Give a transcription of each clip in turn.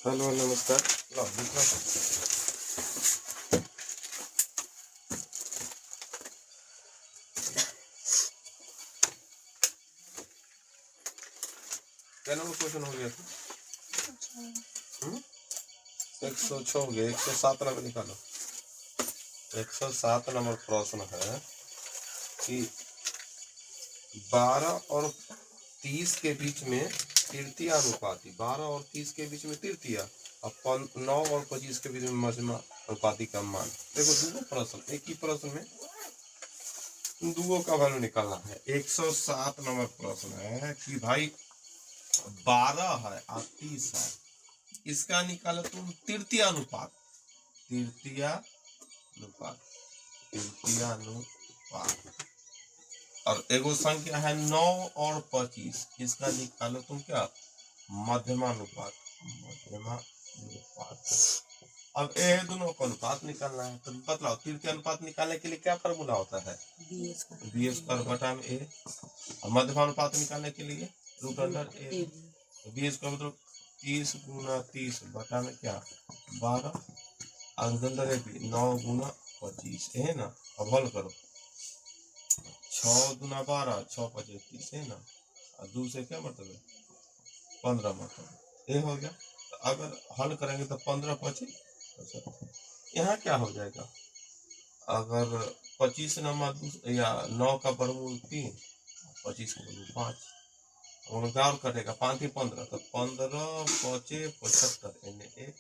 Hello नमस्कार। लो दूसरा क्या नंबर क्वेश्चन हो गया था? 106 हो गया। 107 नंबर निकालो। 107 नंबर प्रश्न है कि 12 और 30 के बीच में तृतीया अनुपाती, 12 और 30 के बीच में तृतीया और 9 और 25 के बीच में मध्यमा अनुपाती का मान। देखो दूगो प्रश्न, एक ही प्रश्न में दूगो का वैल्यू निकालना है। 107 नंबर प्रश्न है कि भाई 12 है और 30 है, इसका निकालो तुम तृतीया अनुपात। तृतीया अनुपात, तृतीया अनुपात। और एगो संख्या है 9 और 25, इसका निकालो तुम क्या, मध्यमानुपात। मध्यमानुपात। अब ये दोनों का अनुपात निकालना है, तो बतलाओ तृतीय अनुपात निकालने के लिए क्या फॉर्मूला होता है? बी स्क्वायर बटा में ए। और मध्यमानुपात निकालने के लिए रूट अंडर ए। बी स्क्वायर मतलब 30 गुना 30 बटा में क्या 12 और अंदर 9 गुना 25 है ना। अब हल करो, 6 गुना 12 6 25 30 है ना। और 2 से क्या मतलब है 15 मतलब ये हो गया। तो अगर हल करेंगे तो 15 25, यहाँ क्या हो जाएगा? अगर 25 नंबर या 9 का वर्गमूल 3, 25 का वर्गमूल 5, उनका और कटेगा 5 ही 15, तो 15 5 75 यानी 1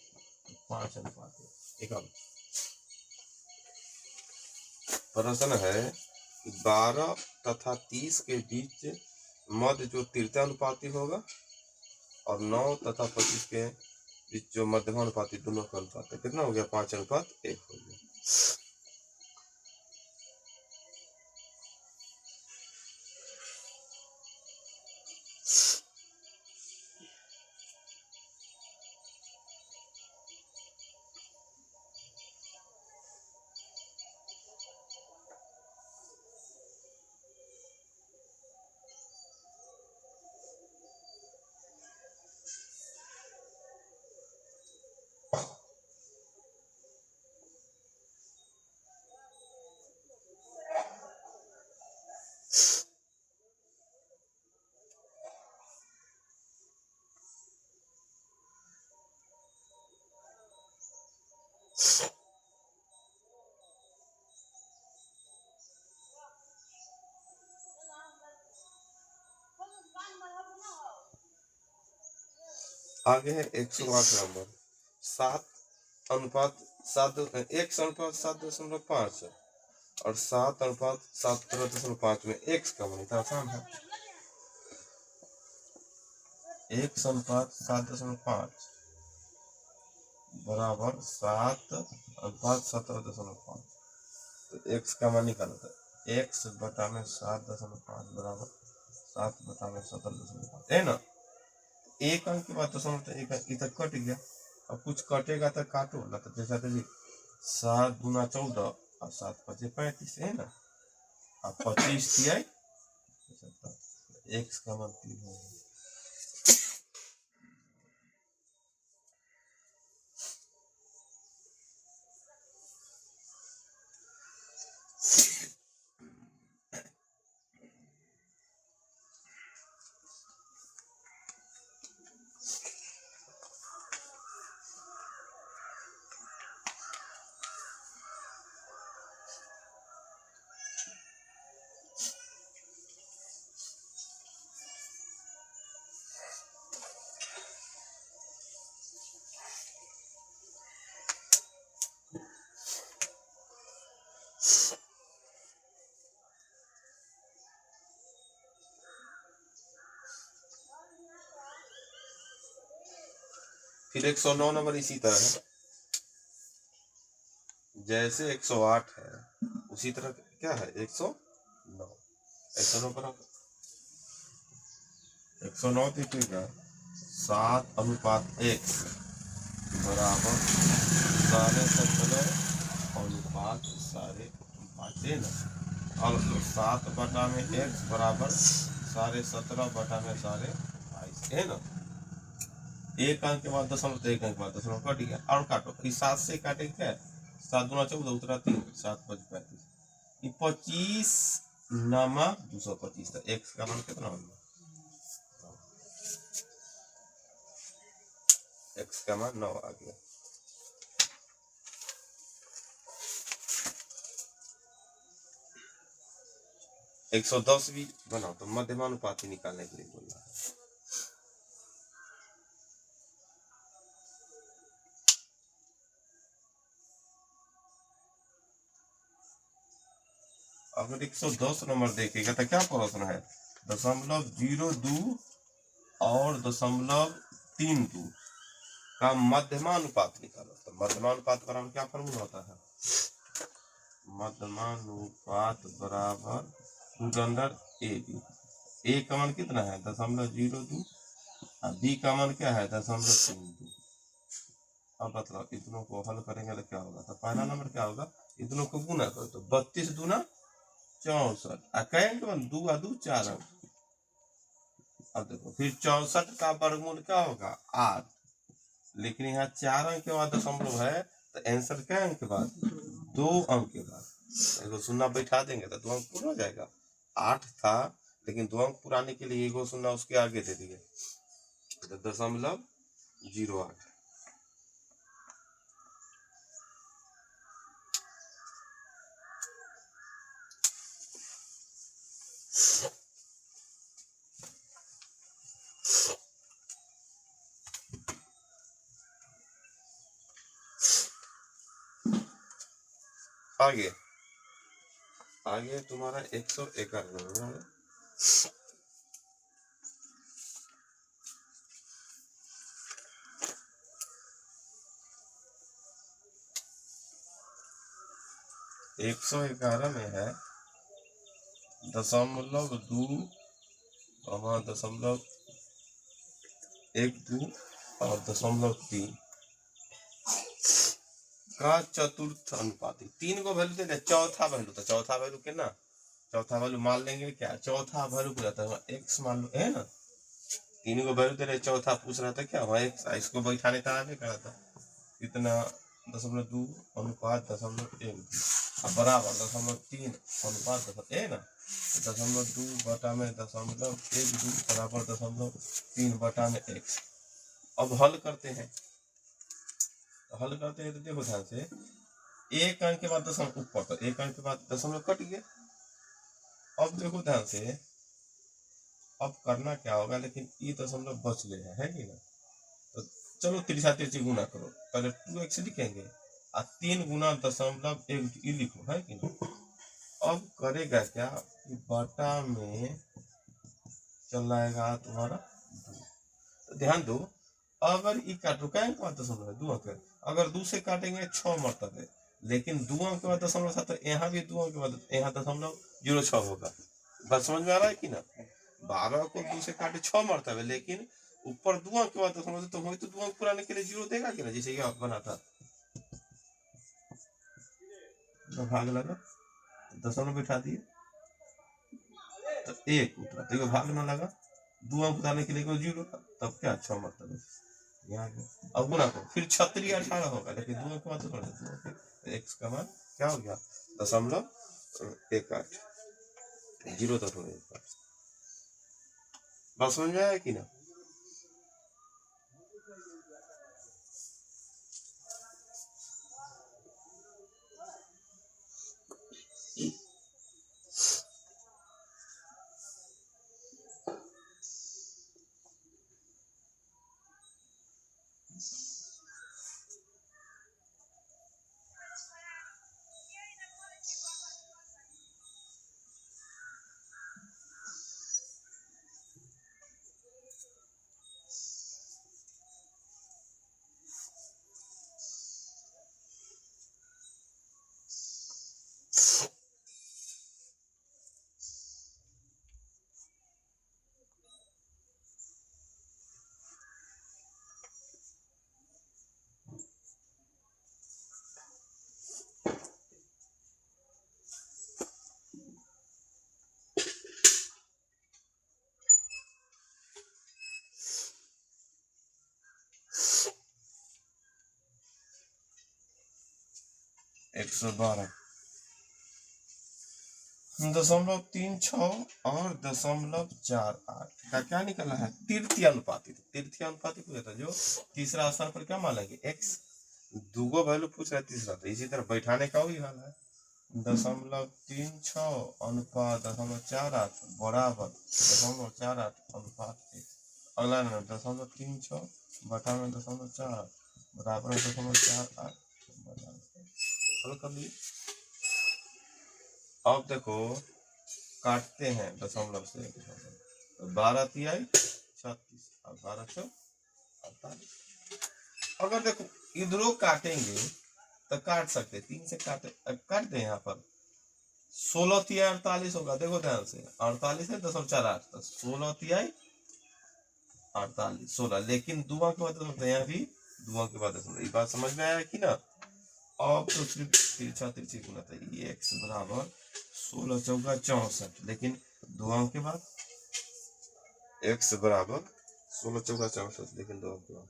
5 अनुपात 1। प्रश्न है कि 12 तथा 30 के बीच मध्य जो तृतीय अनुपाती होगा और 9 तथा 25 के बीच जो मध्यमानुपाती दोनों का अनुपात है, कितना हो गया 5 अनुपात 1 हो गया। आगे है 108 नंबर, 7 अनुपात 7 1:7.5 और 7:17.5 में x का मान। आसान है। 1:7.5 बराबर 7:17.5, तो x का मान निकालो। तो x बटा में 7.5 बराबर 7 बटा में 17.5 है ना। एक अंक के बाद दशमलव तो एक अंक तक कट गया। अब कुछ कटेगा तो काटो ना, तो जैसा 7 गुना 14 और 7 5 35 है ना। अब 25 दिया x का मान 3 है। फिर 109 नंबर इसी तरह है, जैसे 108 है उसी तरह क्या है 109। 109 बराबर 109 दिखेगा 7:1 बराबर 17.5 अनुपात 5.5 है ना। और 7 बटा में x बराबर 17.5 बटा में 22.5 है ना। एक अंक के बाद दशमलव, तो एक अंक के बाद दशमलव कट गया। और काटो, इस 7 से काटेंगे क्या, 7 दूना 14, उतरा 3, 7 5 35, 25 नमक 225। तो x का मान कितना होगा, x का मान 9 आ गया। एक 110 भी बनाओ तो मध्यमानुपाती निकालने के लिए बोल रहा है। अगर 110 नंबर देखेगा तो क्या प्रश्न है, 0.02 और 0.32 का मध्यमानुपात निकालो। तो मध्यमानुपात का क्या फॉर्मूला होता है, मध्यमानुपात बराबर रूट अंडर ए बी। ए का मान कितना है 0.02 और बी का मान क्या है 0.32। अब बताओ इतनों को हल करेंगे तो क्या होगा, तो पहला नंबर क्या होगा, इतनों को गुना करो तो 32 दूना 64, कहेंगे 2 और 2 4 अंक। अब देखो फिर 64 का वर्गमूल क्या होगा 8, लेकिन यहाँ 4 अंक के बाद दशमलव है, तो आंसर क्या अंक के बाद 2 अंक के बाद एगो शून्य बैठा देंगे तो 2 अंक पूरा हो जाएगा। 8 था लेकिन 2 अंक पुराने के लिए एगो शून्य उसके आगे दे दिए, तो 0.08। आगे आगे तुम्हारा 111 नंबर है। एक 111 में है 0.2, 0.12 और 0.3 का चतुर्थ अनुपाती। 3 को वैल्यू देते, चौथा वैल्यू, तो चौथा वैल्यू के ना, चौथा वैल्यू मान लेंगे क्या, चौथा वैल्यू को जाता है एक्स मान लो, है ना। 3 को वैल्यू दे रहे, चौथा पूछ रहा था क्या हुआ एक्स, इसको बैठाने का आगे करा था इतना 0.2 अनुपात 0.1 बराबर 0.3 अनुपात है ना, 0.2 बटा में 0.12 बराबर 0.3 बटा में एक्स। अब हल करते हैं, हल करते हैं तो देखो ध्यान से, एक अंक के बाद दशमलव ऊपर, तो एक अंक के बाद दशमलव कट गया। अब देखो ध्यान से, अब करना क्या होगा, लेकिन ये दशमलव बच ले है कि ना, तो चलो तिरछा तिरछी गुना करो, पहले 2x लिखेंगे और 3 गुना 0.1 ये लिखो, है कि ना। अब करेगा क्या, बटा में चल आएगा तुम्हारा 2। तो ध्यान दो, अगर ई काटो क्या अंक बाद दशमलव है 2 अंक, अगर 2 से काटेंगे 6 मरतबे, लेकिन 2 अंक के बाद दशमलव था तो यहाँ भी 2 अंक के बाद यहाँ 0.06 होगा। बात समझ में आ रहा है कि ना, 12 को 2 से काटे 6 मरतबे, लेकिन ऊपर 2 अंक के बाद दशमलव तो वही तो 2 अंक पुराने के लिए 0 देगा कि ना, जैसे ये बना था तो भाग लगा दशमलव बिठा दिए तो 1 उतरा, तो भाग में लगा 2 अंक उतारने के लिए 0 था, तब क्या 6 मरतबे यहाँ अब गुना करो, फिर 36 18 होगा, लेकिन 2 अंक के बाद तो एक्स का मान क्या हो गया 0.18, 0 तक हो गया। बात समझ में आया कि ना। 112 .36 और 0.48 का क्या निकला है? तृतीय अनुपातिक। तृतीय अनुपातिक हो जाता है जो तीसरा स्थान पर क्या मानेंगे? x। दूगो वैल्यू पूछ रहा है तीसरा, तो इसी तरह बैठाने का वही हाल है। 0.36 अनुपात 0.48 बराबर 0.48 अनुपात 1। अगला 0.36 बटा में 0.48 बराबर 0.48 हल कर लिए। अब देखो काटते हैं दशमलव से, तो 12 तिहाई 36 और 12 चौक 48। अगर देखो इधरों काटेंगे तो काट सकते, 3 से काट दे यहाँ पर 16 तिहाई 48 होगा। देखो ध्यान से 48 है 0.48 तो 16 तिहाई 48 16, लेकिन दुआ के बाद यहाँ भी दुआ के बाद ये बात समझ में आया कि ना? अब तो सिर्फ तिरछा तिरछी गुना था, ये x बराबर 16 चौका 64, लेकिन दुआओं के बाद x बराबर 16 चौका 64, लेकिन दुआओं के बाद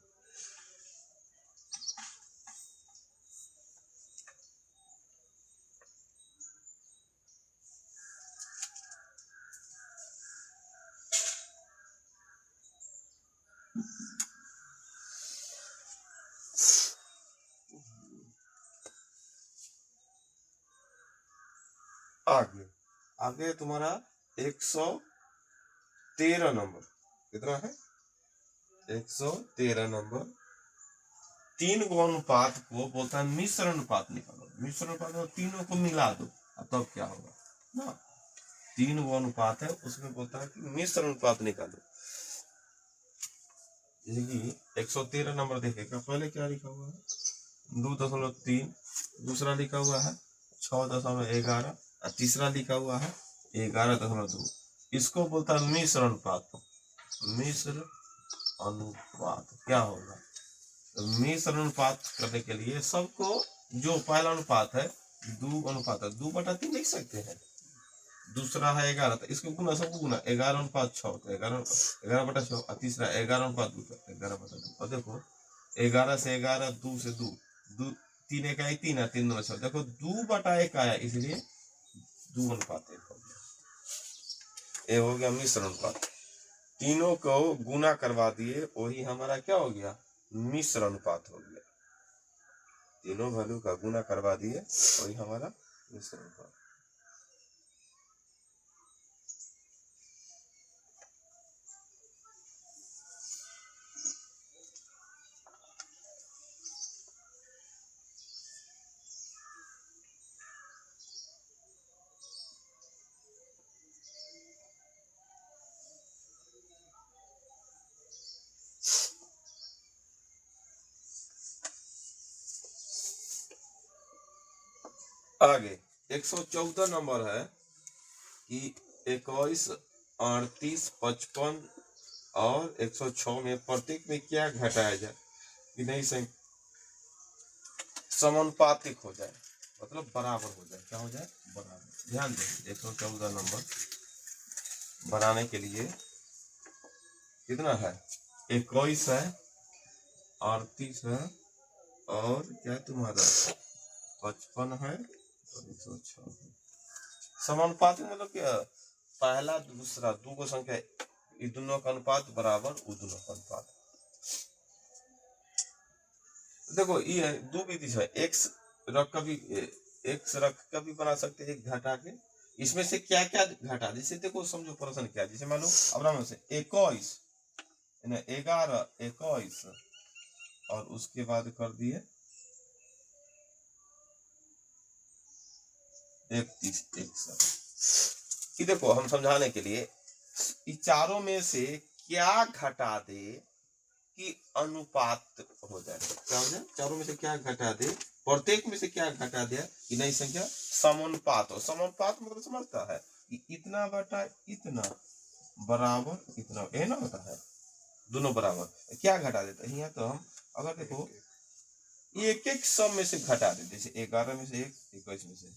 आगे आगे तुम्हारा 113 नंबर कितना है? 113 नंबर। 3 गो अनुपात को बोलता है मिश्र अनुपात निकालो। मिश्र अनुपात में तीनों को मिला दो तब क्या होगा ना? 3 गो अनुपात है उसमें बोलता है कि मिश्र अनुपात निकालो। जैसे कि 113 नंबर देखेगा, पहले क्या लिखा हुआ है? 2.3, दूसरा लिखा हुआ है 6.11 और तीसरा लिखा हुआ है 11.2। इसको बोलता है मिश्र अनुपात। मिश्र अनुपात क्या होगा? तो मिश्र अनुपात करने के लिए सबको, जो पहला अनुपात है 2 अनुपात है 2/3 लिख सकते हैं। दूसरा है 11 तो इसको गुना, सबको गुना 11:6 तो 11/6 और तीसरा 11:2 तो 11/2। और देखो 11 से 11 2 से 2 2 3 1 3 है 3 2 6, देखो 2/1 आया इसलिए 2:1 हो गया। ये हो गया मिश्र अनुपात। तीनों को गुना करवा दिए, वही हमारा क्या हो गया? मिश्र अनुपात हो गया। तीनों वैल्यू का गुना करवा दिए, वही हमारा मिश्र अनुपात। आगे 114 नंबर है कि 21 38 55 और 106 में प्रत्येक में क्या घटाया जाए कि नहीं समानुपातिक हो जाए, मतलब बराबर हो जाए। क्या हो जाए? बराबर। ध्यान दें 114 नंबर बनाने के लिए कितना है? 21 है 38 है और क्या तुम्हारा 55 है और 106 है। समानुपातिक मतलब क्या? पहला दूसरा दो को संख्या, ये दोनों का अनुपात बराबर वो दोनों का अनुपात। देखो ये दो विधि है, एक्स रख का भी बना सकते हैं, एक घटा के। इसमें से क्या क्या घटा, जैसे देखो समझो प्रश्न क्या, जैसे मान लो अब से 21 11 21 और उसके बाद कर दिए 31 61। देखो हम समझाने के लिए चारों में से क्या घटा दे कि अनुपात हो जाए। क्या हो जाए? चारों में से क्या घटा दे, प्रत्येक में से क्या घटा दे कि नई संख्या समानुपात हो। समानुपात मतलब समझता है कि इतना बटा इतना बराबर इतना, ये ना होता है दोनों बराबर। क्या घटा देता है यहाँ? तो हम अगर देखो एक एक सब में से घटा दे, जैसे 11 में से 1 21 में से,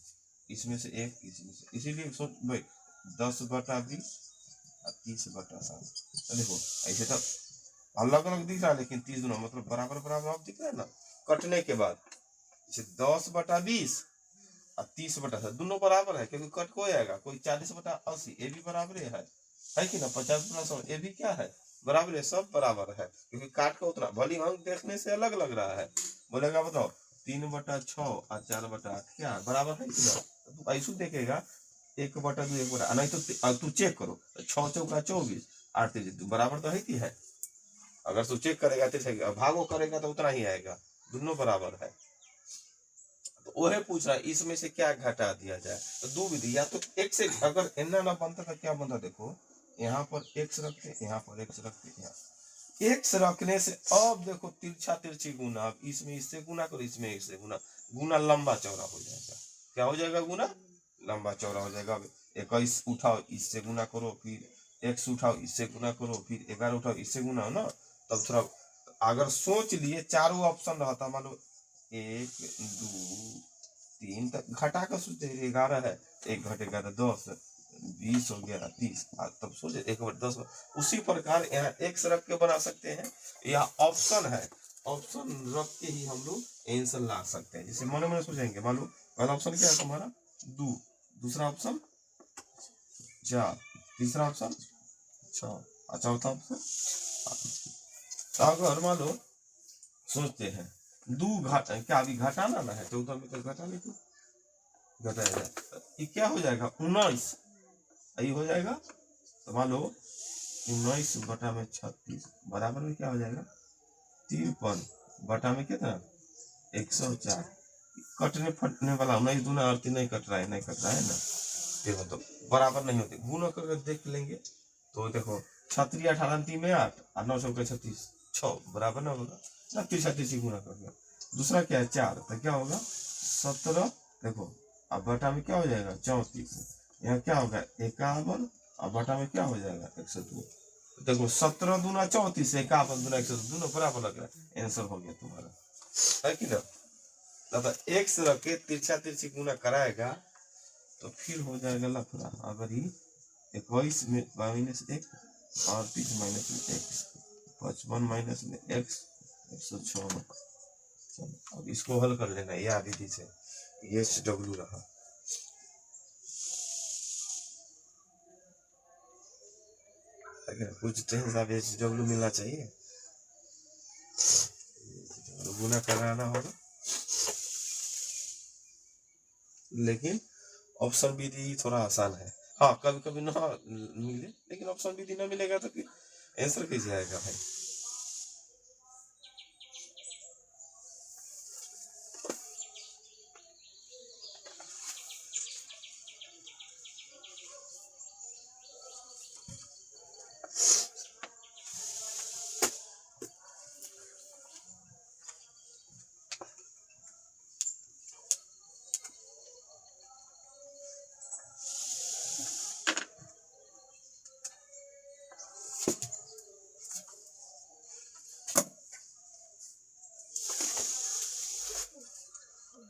इसमें से 1 इसमें से, इसीलिए सोच भाई 10/20 और 30/7। देखो ऐसे तो अलग अलग दिख रहा है लेकिन 30 दोनों मतलब बराबर बराबर आप दिख रहा है ना। कटने के बाद जैसे 10/20 और 30/7 दोनों बराबर है, क्योंकि कट को आएगा, कोई 40/80, ये भी बराबर है कि ना। 50/100 ये भी क्या है, बराबर है, सब बराबर है, क्योंकि काट का उतना भली हम देखने से अलग लग रहा है। बोलेगा बताओ 3/6 और 4/8 क्या बराबर है कि ना। तू ऐसे देखेगा 1/2 1/8, नहीं तो तू चेक करो 6 चौका 24 8 3 बराबर तो है कि है। अगर तू चेक करेगा तो भागो करेगा तो उतना ही आएगा, दोनों बराबर है। तो वह पूछ रहा है इसमें से क्या घटा दिया जाए। तो दो विधि, या तो एक से अगर इतना ना बनता तो क्या बनता, देखो यहाँ पर एक्स रखते, यहाँ पर एक्स रखते, यहाँ एक्स रखने से अब देखो तिरछा तिरछी गुना, अब इसमें इससे गुना करो, इसमें इससे गुना, गुना लंबा चौड़ा हो जाएगा। क्या हो जाएगा, गुना लंबा चौड़ा हो जाएगा। 21 उठाओ इससे गुना करो, फिर एक्स उठाओ इससे गुना करो, फिर 11 उठाओ इससे गुना हो ना। तब थोड़ा अगर सोच लिए चारों ऑप्शन रहता, मान लो 1 2 3 तक घटा कर सोचते 11 है, 1 घटेगा तो 10, 20 हो गया 30, तब सोचे 1/10। उसी प्रकार यहाँ एक्स रख के बना सकते हैं, या ऑप्शन है, ऑप्शन रख के ही हम लोग आंसर ला सकते हैं। जैसे मन में सोचेंगे, मान लो पहला ऑप्शन क्या है तुम्हारा 2, दूसरा ऑप्शन 4, तीसरा ऑप्शन 6 और चौथा ऑप्शन 8। अगर मान लो सोचते हैं 2 घटा, क्या अभी घटाना ना है, 14 में तो घटाने को घटाया जाए, ये क्या हो जाएगा 19, यही हो जाएगा। तो मान लो 19/36 बराबर में क्या हो जाएगा 53 में कितना 104। कटने फटने वाला 19 दूना 38 नहीं कट रहा है, नहीं कट रहा है ना, देखो तो बराबर नहीं होते। गुना करके देख लेंगे तो देखो 36 18 3 में 8 और 9 चौके 36 6 बराबर ना होगा ना, 30 गुना करके। दूसरा क्या है 4, तो क्या होगा 17, देखो अब बटा में क्या हो जाएगा 34, यहाँ क्या होगा 51 और बटा में क्या हो जाएगा 102। देखो 17 दूना 34, 51 दूना 102, दोनों बराबर लग रहा है, आंसर हो गया तुम्हारा, है कि ना। दादा एक्स रख के तिरछा तिरछी गुना कराएगा तो फिर हो जाएगा लफड़ा। अगर ही 21 में -1 और 30 -1, 55 -x 106। अब इसको हल कर लेना, यह विधि से एच डब्ल्यू रहा। कुछ तो हिसाब एच डब्ल्यू मिलना चाहिए, गुना कराना होगा। लेकिन ऑप्शन विधि थोड़ा आसान है, हाँ कभी कभी ना मिले, लेकिन ऑप्शन विधि ना मिलेगा तो आंसर कैसे आएगा भाई।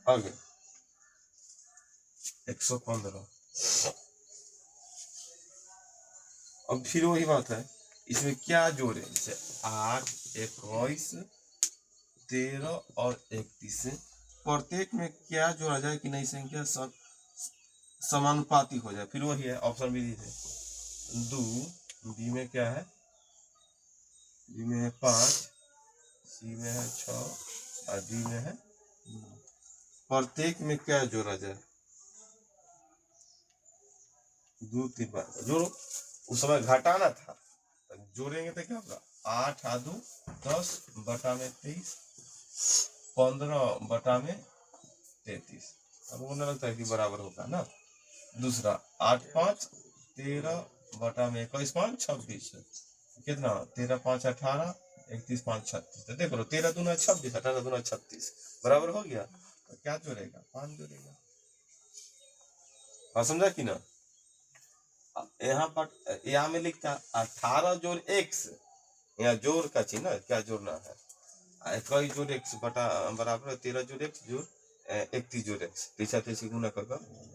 आगे 115। अब फिर वही बात है, इसमें क्या जोड़े, जैसे 8 21 13 और 31, प्रत्येक में क्या जोड़ा जाए कि नई संख्या सब समानुपाती हो जाए। फिर वही है ऑप्शन विधि से, 2 बी में क्या है, बी में है 5, सी में है 6 और डी में है 9। प्रत्येक में क्या जोड़ा जाए, 2 3 बार जोड़ो। उस समय घटाना था, जोड़ेंगे तो क्या होगा 8 और 2 10 बटा में 23, 15 बटा में 33। अब उन्हें लगता है कि बराबर होगा ना। दूसरा 8 5 13 बटा में 21 5 26, कितना 13 5 18 31 5 36। तो देखो 13 दूना 26 18 दूना 36 बराबर हो गया। तो क्या जोड़ेगा 5 जोड़ेगा। हाँ समझा कि ना। यहाँ पर यहाँ में लिखता 18 जोड़ x, यहाँ जोड़ का चिन्ह क्या जोड़ना है, 21 जोड़ x बटा बराबर 13 जोड़ x जोड़ 31 जोड़ x, 33 गुना करके।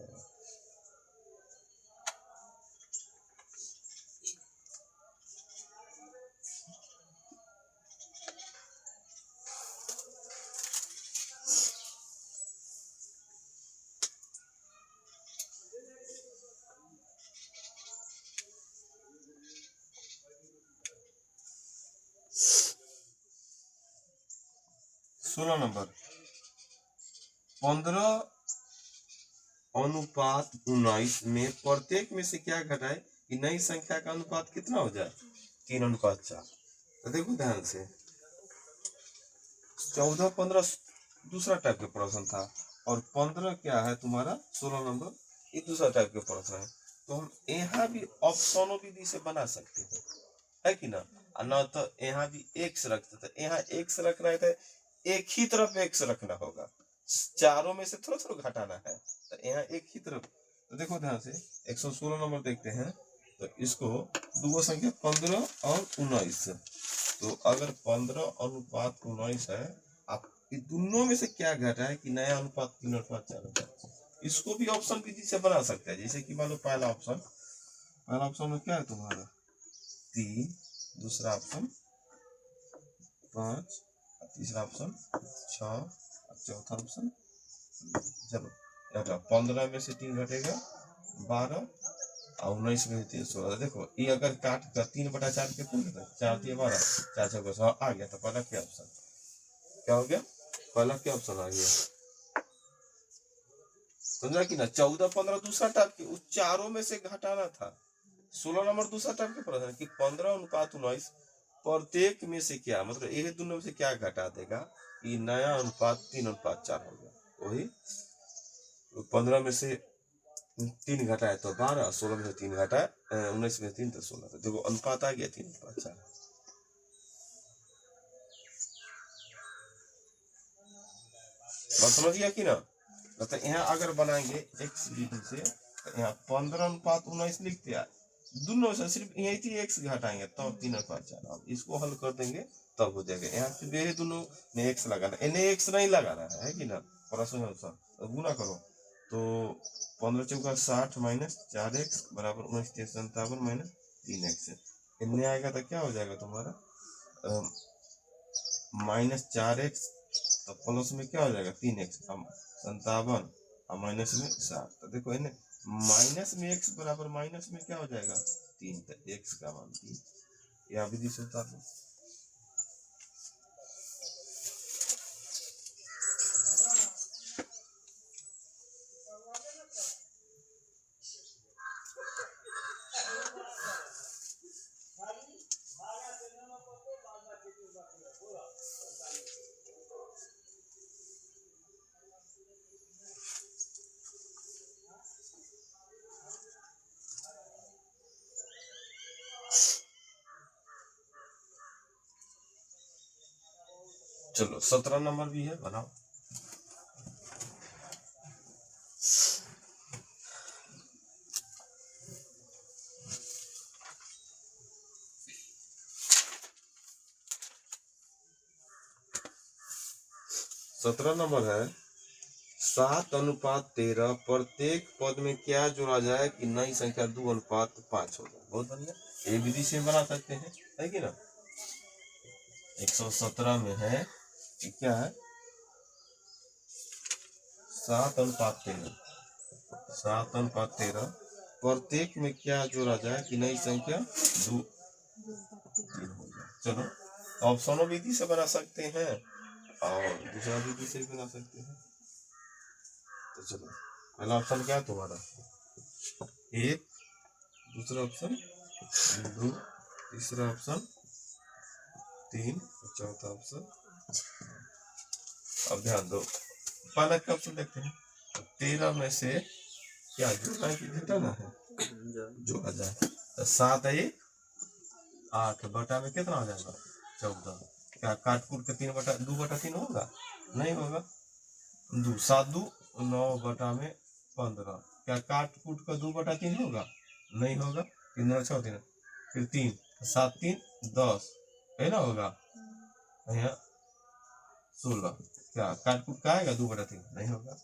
16 नंबर 15:19 में प्रत्येक में से क्या घटाए कि नई संख्या का अनुपात कितना हो जाए? 3:4। तो देखो ध्यान से, 14-15 दूसरा टाइप का प्रश्न था और 15 क्या है तुम्हारा 16 नंबर, ये दूसरा टाइप का प्रश्न है। तो हम यहाँ भी ऑप्शनों विधि से बना सकते हैं, है कि ना? न तो यहाँ भी एक्स रखते थे, यहाँ एक्स रख रहे थे, एक ही तरफ एक्स रखना होगा, चारों में से थोड़ा थोड़ा घटाना है, तो यहाँ एक ही तरफ। तो देखो ध्यान से 116 नंबर देखते हैं, तो इसको दो संख्या 15 और 19, तो अगर 15:19 है, आप दोनों में से क्या घटा है कि नया अनुपात 3:4 होता है। इसको भी ऑप्शन विधि से बना सकते हैं, जैसे कि मान लो पहला ऑप्शन में क्या है तुम्हारा 3, दूसरा ऑप्शन 5, तीसरा ऑप्शन 6, चौथा ऑप्शन। चलो 15 में से 3 घटेगा 12 और 19 में 3 16। देखो ये अगर काट कर 3/4 कितना होता है, 4 3 12, 4 6 12 आ गया। तो पहला क्या ऑप्शन क्या हो गया? पहला क्या ऑप्शन आ गया, समझा कि ना? 14-15 दूसरा टाइप की, उस चारों में से घटाना था। 16 नंबर दूसरा टाइप के प्रश्न कि 15:19 प्रत्येक में से क्या, मतलब ये दोनों में से क्या घटा देगा कि नया अनुपात 3:4 हो गया। वही 15 में से 3 घटाए तो 12, 16 में से 3 घटाए 19 में 3 तो 16। तो देखो अनुपात आ गया 3:4। बात समझ गया कि ना? तो यहाँ अगर बनाएंगे एक्स विधि से, तो यहाँ 15:19 लिखते हैं, दोनों से सिर्फ यही थी एक्स घटाएंगे तो 3:4। अब इसको हल कर देंगे तब हो जाएगा। यहाँ सिर्फ यही दोनों में एक्स लगाना, इन्हें एक्स नहीं लगाना है कि ना? प्रश्न अनुसार गुना करो तो 15 चौका 60 माइनस 4x बराबर 19 57 माइनस 3x। इनमें आएगा तो क्या हो जाएगा तुम्हारा -4x, तो प्लस में क्या हो जाएगा 3x 57 और माइनस में 60। तो देखो इन्हें माइनस में x बराबर माइनस में क्या हो जाएगा 3, तो x का मान 3। यह विधि से उतार लो। चलो 17 नंबर भी है, बनाओ। सत्रह नंबर है 7:13 प्रत्येक पद में क्या जोड़ा जाए कि नई संख्या 2:5 हो जाए। बहुत बढ़िया, ये विधि से बना सकते हैं, है कि ना? 117 में है कि क्या है 7:13 प्रत्येक में क्या जोड़ा जाए कि नई संख्या 2 3 हो जाए। चलो ऑप्शनों विधि से बना सकते हैं और दूसरा विधि से भी बना सकते हैं। तो चलो पहला ऑप्शन क्या है तुम्हारा 1, दूसरा ऑप्शन 2, तीसरा ऑप्शन 3, चौथा ऑप्शन। अब ध्यान दो, पहला का ऑप्शन देखते हैं। 13 में से क्या जोड़ना है कि घटाना है? जोड़ा जाए। तो 7 1 8 बटा में कितना हो जाएगा 14। क्या काट कूट के 2/3 होगा? नहीं होगा। 2 7 2 9 बटा में 15। क्या काट कूट का 2/3 होगा? नहीं होगा। 3 6 3 फिर 3 7 3 10 है ना? होगा यहाँ 16। क्या काट कूट का आएगा 2/3? नहीं होगा।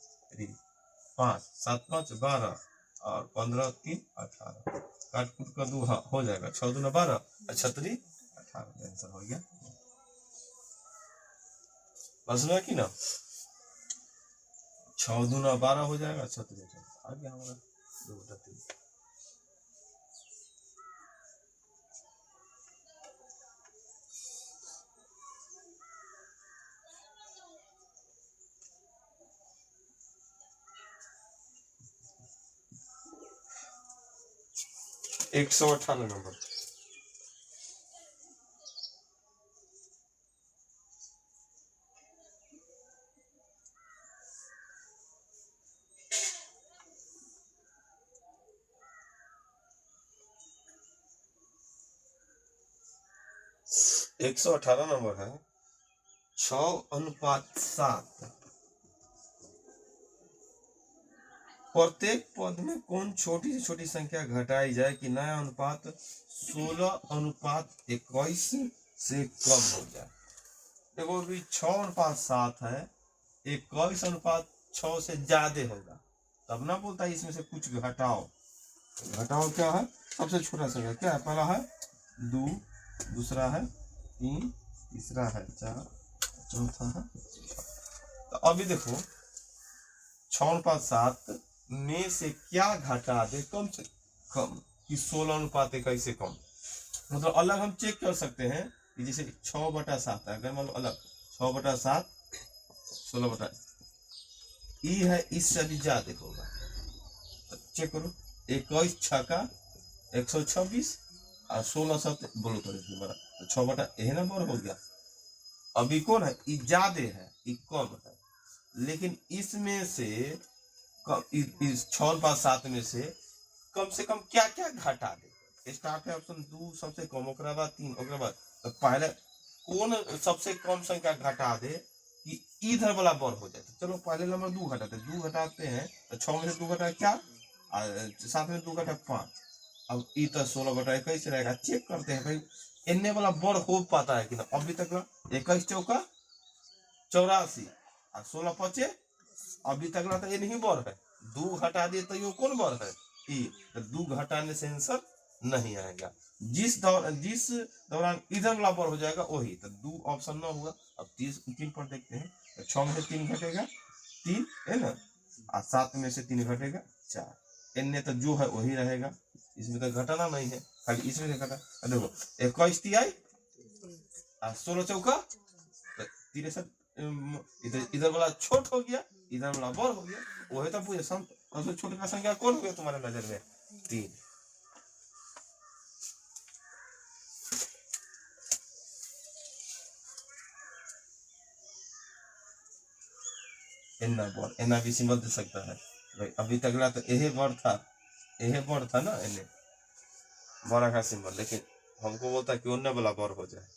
5 7 5 12 और 15 3 18। काट कूट का 2 हो जाएगा 6 2 12 36 18। आंसर हो गया। बस में कि ना 6 2 12 हो जाएगा 36 आ गया हमारा 2/3। 198 नंबर। एक 118 नंबर है 6:7। प्रत्येक पद में कौन छोटी से छोटी संख्या घटाई जाए कि नया अनुपात 16:21 से कम हो जाए। देखो अभी 6:7 है, 21:6 से ज्यादा होगा तब ना बोलता है इसमें से कुछ घटाओ। घटाओ क्या है, सबसे छोटा संख्या क्या है, पहला है 2, दूसरा है 3, तीसरा है 4, चौथा है 6। तो अभी देखो 6:7 में से क्या घटा दे कम से कम कि 16:21 से कम। मतलब अलग हम चेक कर सकते हैं कि जैसे 6/7 है, अगर मान लो अलग 6/7 16 ई है, इससे भी ज्यादा होगा। तो चेक करो 21 छक्का 126 और 16 बोलो तो 6 यही नंबर हो गया। अभी कौन है, ई ज्यादा है ई कम है, लेकिन इसमें से इस 6/7 में से कम क्या क्या घटा दे। स्टार्ट है ऑप्शन 2 सबसे कम, ओकरा बाद 3, ओकरा बाद तो पहले कौन सबसे कम संख्या घटा दे कि इधर वाला बर हो जाए। चलो पहले नंबर 2 घटाते, 2 घटाते हैं तो 6 में से 2 घटा 4 और 7 में 2 घटा 5। अब ई तो 16/21 रहेगा। चेक करते हैं भाई इन्ने वाला बर हो पाता है कि ना। अभी तक 21 चौका 84 और 16 अभी तक ना तो ये नहीं बर है। 2 घटा दिए तो ये कौन बर है, ई। तो 2 घटाने से आंसर नहीं आएगा। जिस दौरान इधर वाला बर हो जाएगा वही। तो 2 ऑप्शन ना हुआ। अब 3 पर देखते हैं। तो 6 में से 3 घटेगा 3 है ना, और 7 में से 3 घटेगा 4। इनने तो जो है वही रहेगा, इसमें तो घटाना नहीं है, खाली इसमें से घटा। देखो 21 तिहाई और 16 चौका 63। इधर वाला छोट हो गया, इधर वाला बड़ हो गया। वही तो पूछे सबसे छोटे का संख्या कौन हो गया तुम्हारे नजर में, 3। एना भी सिंबल दे सकता है भाई। अभी तक तो यही बड़ था ना, इन्हें बड़ा का सिंबल, लेकिन हमको बोलता कि उन्ने वाला बड़ हो जाए।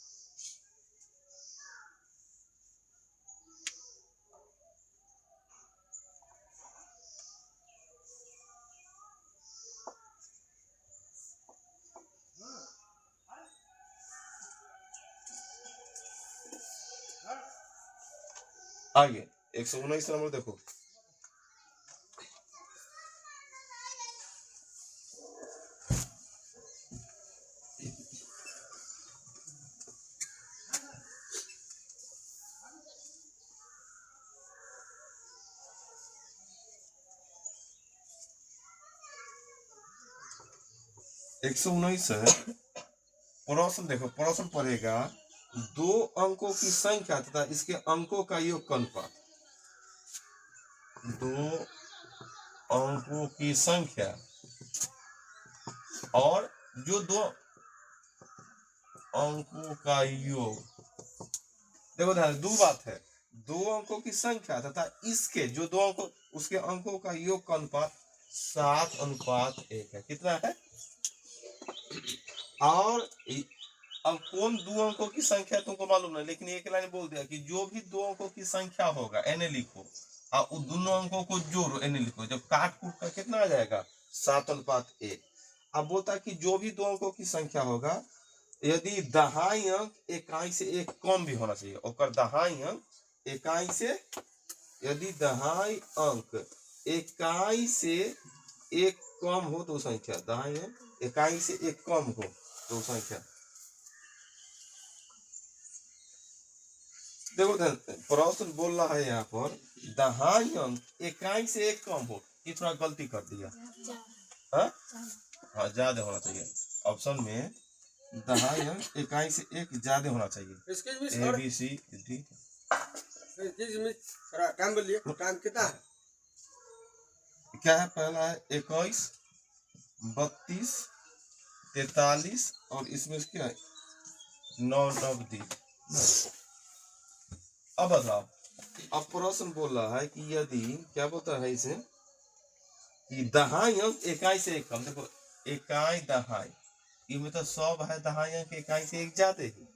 आगे 119 नंबर देखो। एक 119 है। प्रश्न देखो, प्रश्न पढ़ेगा 2 अंकों की संख्या तथा इसके अंकों का योग का अनुपात। 2 अंकों की संख्या और जो 2 अंकों का योग। देखो ध्यान, 2 बात है, 2 अंकों की संख्या तथा इसके जो 2 अंकों उसके अंकों का योग का अनुपात 7:1 है। कितना है, और अब कौन 2 अंकों की संख्या तुमको मालूम नहीं, लेकिन एक लाइन बोल दिया कि जो भी 2 अंकों की संख्या होगा एने लिखो और उन दोनों अंकों को जोड़ो एने लिखो। जब काट कूट कर कितना आ जाएगा 7:1। अब बोलता कि जो भी 2 अंकों की संख्या होगा यदि दहाई अंक इकाई से एक कम भी होना चाहिए। और दहाई अंक इकाई से, यदि दहाई अंक इकाई से एक कम हो तो संख्या, दहाई अंक इकाई से एक कम हो तो संख्या। देखो प्रश्न बोल रहा है यहाँ पर दहाई अंक इकाई से एक कम हो, ये थोड़ा गलती कर दिया। हाँ ज्यादा होना चाहिए। ऑप्शन में दहाई अंक इकाई से एक ज्यादा होना चाहिए। A B C D. काम बोलिए, काम कितना है, क्या है, पहला है 21 32 43 और इसमें क्या है 9 9 अब बताओ, अब प्रश्न बोल रहा है कि यदि क्या बोलता है इसे कि दहाई अंक इकाई से एक कम, देखो इकाई दहाई इनमें तो सब है, दहाई अंक इकाई से एक ज्यादा ही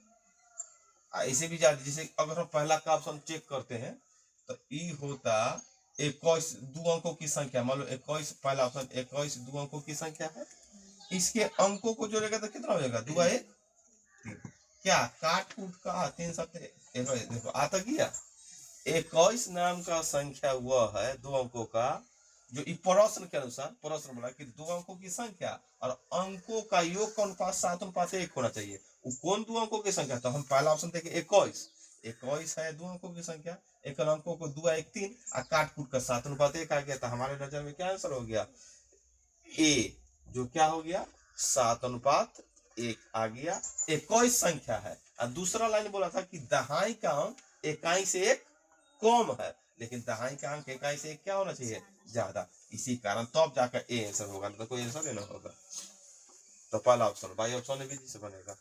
ऐसे भी ज्यादा। जैसे अगर हम पहला का ऑप्शन चेक करते हैं तो ई होता 21 दो अंकों की संख्या, मान लो 21 पहला ऑप्शन 21 दो अंकों की संख्या है, इसके अंकों को जोड़ेगा तो कितना हो जाएगा 2 1 3, क्या काट कूट का 3 सप्ते देखो आता क्या 21 नाम का संख्या वह है दो अंकों का जो इस प्रश्न के अनुसार प्रश्न बोला कि दो अंकों की संख्या और अंकों का योग का अनुपात 7:1 होना चाहिए। वो कौन दो अंकों की संख्या, तो हम पहला ऑप्शन देखें 21 है दो अंकों की संख्या, एक अंकों को 2 1 3 और काट कूट कर 7:1 आ गया, तो हमारे नजर में क्या आंसर हो गया ए, जो क्या हो गया 7:1 आ गया। 21 संख्या है और दूसरा लाइन बोला था कि दहाई का अंक इकाई से एक कम है, लेकिन दहाई का अंक इकाई से एक क्या होना चाहिए ज्यादा, इसी कारण तब तो जाकर ए आंसर होगा, तो कोई आंसर लेना होगा। तो पहला ऑप्शन बाई ऑप्शन भी से बनेगा।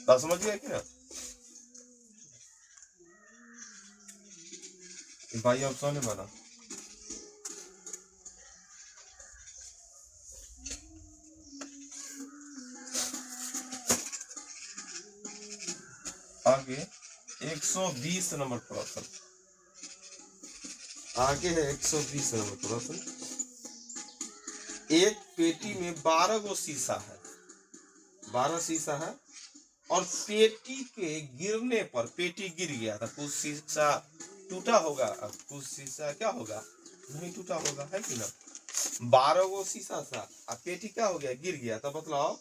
तो समझ गया क्या बाई ऑप्शन है बना। आगे 120 नंबर प्रश्न, आगे है 120 नंबर प्रश्न। एक पेटी में 12 गो शीशा है, 12 शीशा है और पेटी के गिरने पर पेटी गिर गया था, कुछ शीशा टूटा होगा, कुछ शीशा क्या होगा नहीं टूटा होगा, है कि ना। 12 गो शीशा था और पेटी क्या हो गया गिर गया, तो बताओ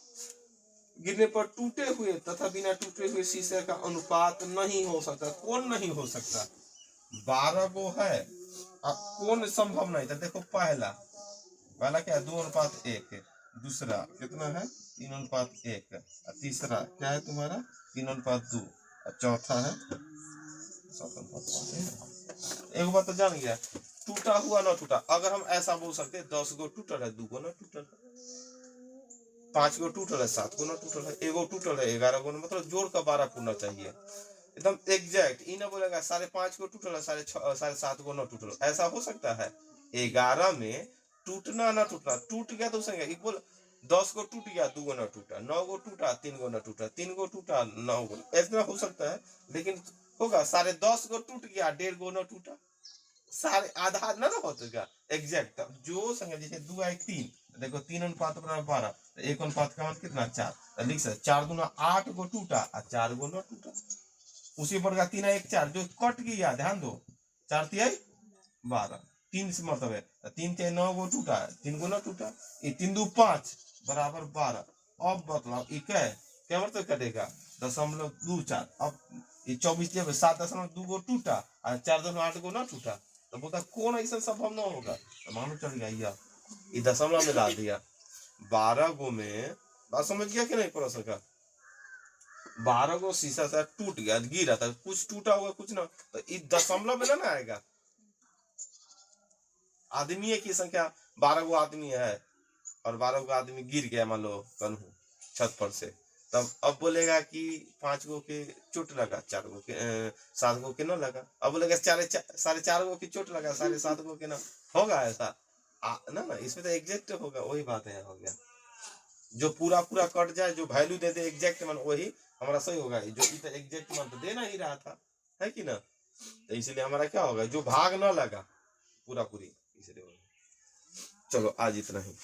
गिरने पर टूटे हुए तथा बिना टूटे हुए शीशे का अनुपात नहीं हो सकता, कौन नहीं हो सकता। 12 गो है अब कौन संभव नहीं था, देखो पहला क्या है 2:1, दूसरा कितना है 3:1, और तीसरा क्या है तुम्हारा 3:2, और चौथा है 7:1। एक बात तो जान गया टूटा हुआ ना टूटा, अगर हम ऐसा बोल सकते 10 गो टूटल है 2 गो ना टूटल है, 5 गो टूटल है 7 गो ना टूटल है, 1 गो टूटल है 11 गो, मतलब जोड़ का 12 पूर्णा चाहिए एकदम एग्जैक्ट। ई ना बोलेगा 5.5 गो टूटल है 7.5 गो ना टूटल, ऐसा हो सकता है। 11 में टूटना ना टूटना, टूट गया तो संख्या बोल 10 गो टूट गया 2 गो ना टूटा, 9 गो टूटा 3 गो ना टूटा, 3 गो टूटा 9 गो, ऐसा हो सकता है। लेकिन होगा 10.5 गो टूट गया 1.5 गो ना टूटा, सारे आधा ना होगा एग्जैक्ट। जो संख्या जैसे 2 1 3 देखो 3:12, 1 का मान कितना 4, लिख सकते 4 दूना 8 गो टूटा और 4 गो ना टूटा। उसी पर का 3 1 4 जो कट गया, ध्यान दो 4 3 12, 3 से मतलब है 3 3 9 गो टूटा 3 गो ना टूटा, ये 3 2 5 बराबर 12। अब बतलाओ क्या मतलब कटेगा 0.24, अब ये 24 जब 7.2 गो टूटा और 4.8 गो ना टूटा, तो बोलता कौन ऐसा संभव ना होगा, तो मानो चल गया ये दशमलव में ला दिया 12 गो में। बात समझ गया कि नहीं प्रश्न का। 12 गो शीशा सा टूट गया गिरा था, कुछ टूटा होगा कुछ ना, तो इस दशमलव में ना आएगा। आदमी की संख्या 12 गो आदमी है और 12 गो आदमी गिर गया मान लो कन्हू छत पर से, तब अब बोलेगा कि 5 गो के चोट लगा 4 गो के 7 गो के ना लगा, अब बोलेगा 4.5 गो की चोट लगा 7.5 गो के ना, होगा ऐसा ना इसमें तो एग्जैक्ट होगा, वही बात है हो गया। जो पूरा पूरा कट जाए जो वैल्यू दे दे एग्जैक्ट मान वही हमारा सही होगा, जो एग्जैक्ट मान तो देना ही रहा था, है कि ना। तो इसलिए हमारा क्या होगा जो भाग ना लगा पूरा पूरी, इसलिए चलो आज इतना ही।